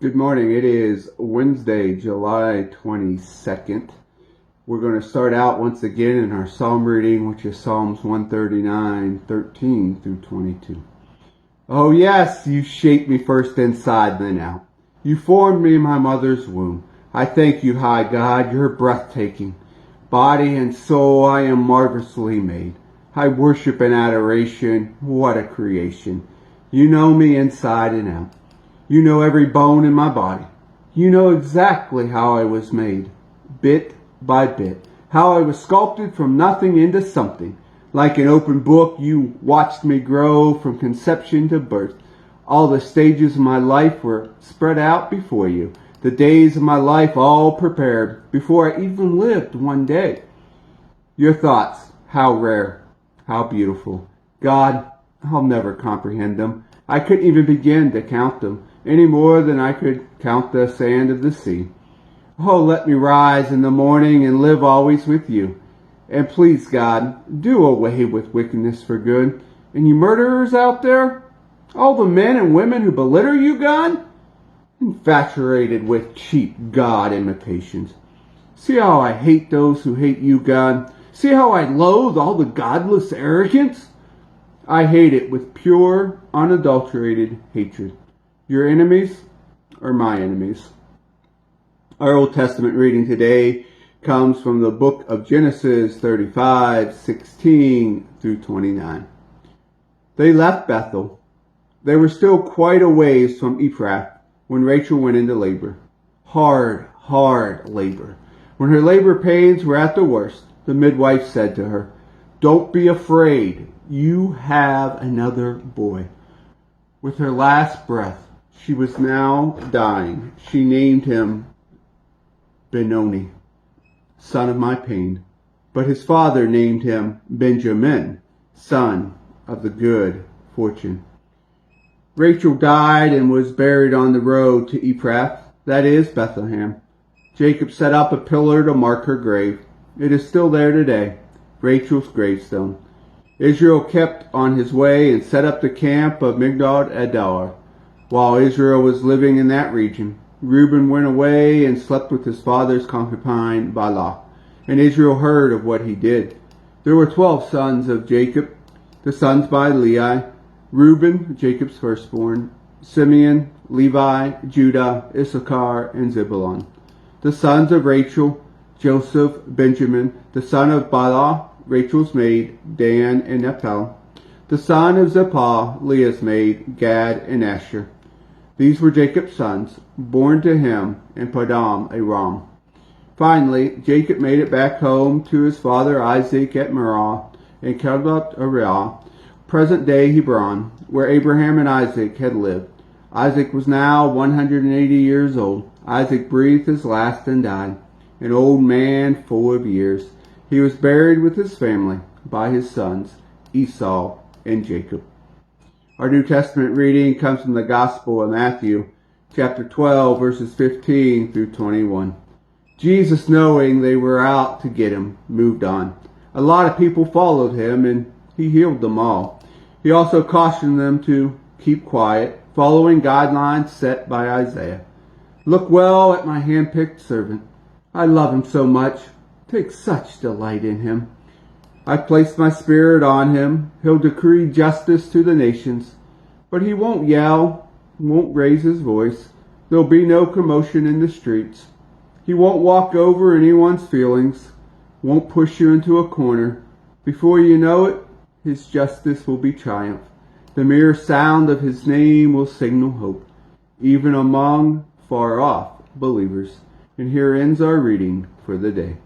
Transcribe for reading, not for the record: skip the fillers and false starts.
Good morning. It is Wednesday, July 22nd. We're going to start out once again in our psalm reading, which is Psalms 139, 13 through 22. Oh yes, you shaped me first inside, then out. You formed me in my mother's womb. I thank you, high God, you're breathtaking. Body and soul, I am marvelously made. I worship in adoration. What a creation. You know me inside and out. You know every bone in my body. You know exactly how I was made, bit by bit, how I was sculpted from nothing into something. Like an open book, you watched me grow from conception to birth. All the stages of my life were spread out before you. The days of my life all prepared before I even lived one day. Your thoughts, how rare, how beautiful. God, I'll never comprehend them. I couldn't even begin to count them, any more than I could count the sand of the sea. Oh, let me rise in the morning and live always with you. And please, God, do away with wickedness for good. And you murderers out there, all the men and women who belittle you, God, infatuated with cheap God imitations. See how I hate those who hate you, God. See how I loathe all the godless arrogance. I hate it with pure, unadulterated hatred. Your enemies are my enemies. Our Old Testament reading today comes from the book of Genesis 35, 16 through 29. They left Bethel. They were still quite a ways from Ephrath when Rachel went into labor. Hard labor. When her labor pains were at the worst, the midwife said to her, "Don't be afraid. You have another boy." With her last breath, she was now dying. She named him Benoni, son of my pain. But his father named him Benjamin, son of the good fortune. Rachel died and was buried on the road to Ephrath, that is Bethlehem. Jacob set up a pillar to mark her grave. It is still there today, Rachel's gravestone. Israel kept on his way and set up the camp of Migdal-Adar. While Israel was living in that region, Reuben went away and slept with his father's concubine Bilhah, and Israel heard of what he did. There were 12 sons of Jacob, the sons by Leah: Reuben, Jacob's firstborn, Simeon, Levi, Judah, Issachar, and Zebulun. The sons of Rachel: Joseph, Benjamin, the son of Bilhah, Rachel's maid, Dan and Naphtali. The son of Zilpah, Leah's maid, Gad and Asher. These were Jacob's sons, born to him in Padan Aram. Finally, Jacob made it back home to his father Isaac at Merah in Kadesh-Barnea, present-day Hebron, where Abraham and Isaac had lived. Isaac was now 180 years old. Isaac breathed his last and died, an old man full of years. He was buried with his family by his sons, Esau and Jacob. Our New Testament reading comes from the Gospel of Matthew, chapter 12, verses 15 through 21. Jesus, knowing they were out to get him, moved on. A lot of people followed him, and he healed them all. He also cautioned them to keep quiet, following guidelines set by Isaiah. "Look well at my hand-picked servant. I love him so much. Take such delight in him. I've placed my spirit on him. He'll decree justice to the nations. But he won't yell, won't raise his voice. There'll be no commotion in the streets. He won't walk over anyone's feelings, won't push you into a corner. Before you know it, his justice will be triumph. The mere sound of his name will signal hope, even among far-off believers." And here ends our reading for the day.